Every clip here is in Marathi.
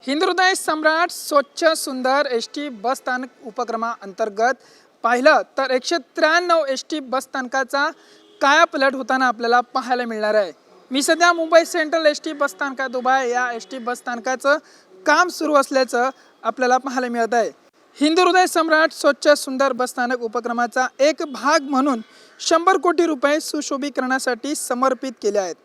हिंदुहृदय सम्राट स्वच्छ सुंदर एस.टी. बस स्थानक उपक्रमाअंतर्गत पाहिलं तर 193 एस.टी. बस स्थानकाचा कायापालट होताना आपल्याला पाहायला मिळणार आहे। मी सध्या मुंबई सेंट्रल एस.टी. बस स्थानकात उभा आहे। या एस.टी. बस स्थानकाचं काम सुरू असल्याचं आपल्याला पाहायला मिळत आहे। हिंदुहृदय सम्राट स्वच्छ सुंदर बस स्थानक उपक्रमाचा एक भाग म्हणून 100 कोटी रुपये सुशोभीकरणासाठी समर्पित केले आहेत,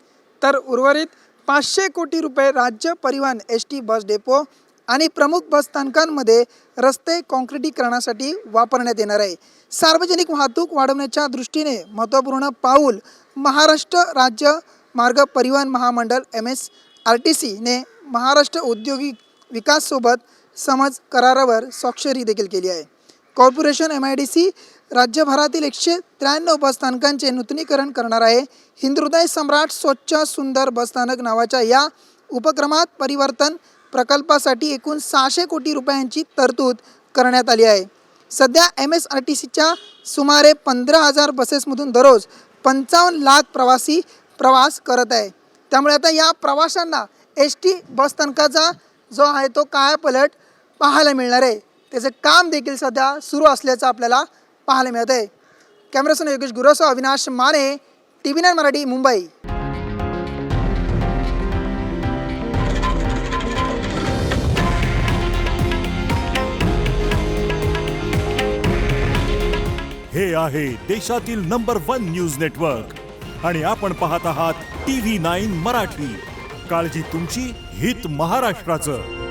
तर उर्वरित 500 कोटी रुपये राज्य परिवहन एस.टी. बस डेपो आणि प्रमुख बस स्थानकांमध्ये रस्ते काँक्रिटीकरणासाठी वापरण्यात येणार आहे। सार्वजनिक वाहतूक वाढवण्याच्या दृष्टीने महत्त्वपूर्ण पाऊल महाराष्ट्र राज्य मार्ग परिवहन महामंडळ MSRTC ने महाराष्ट्र औद्योगिक विकास सोबत समझ करारावर स्वाक्षरी देखील केली आहे। कॉर्पोरेशन MIDC राज्यभरातील 193 बस स्थानकांचे नूतनीकरण करणार आहे। हिंदुहृदय सम्राट स्वच्छ सुंदर बस स्थानक नावाच्या या उपक्रमात परिवर्तन प्रकल्पासाठी एकूण 600 कोटी रुपयांची तरतूद करण्यात आली आहे। सध्या MSRTCच्या सुमारे 15,000 बसेसमधून दररोज 55 लाख प्रवासी प्रवास करत आहे। त्यामुळे आता या प्रवाशांना एस.टी. बस स्थानकाचा जो आहे तो कायापालट पाहायला मिळणार आहे। त्याचे काम देखील सध्या सुरू असल्याचं आपल्याला पाहायला मिळत आहे। कॅमेरासन योगेश गुरुसह अविनाश माने, TV9 मराठी, मुंबई। हे आहे देशातील नंबर 1 न्यूज नेटवर्क आणि आपण पाहत आहात TV9 मराठी। काळजी तुमची, हित महाराष्ट्राचं।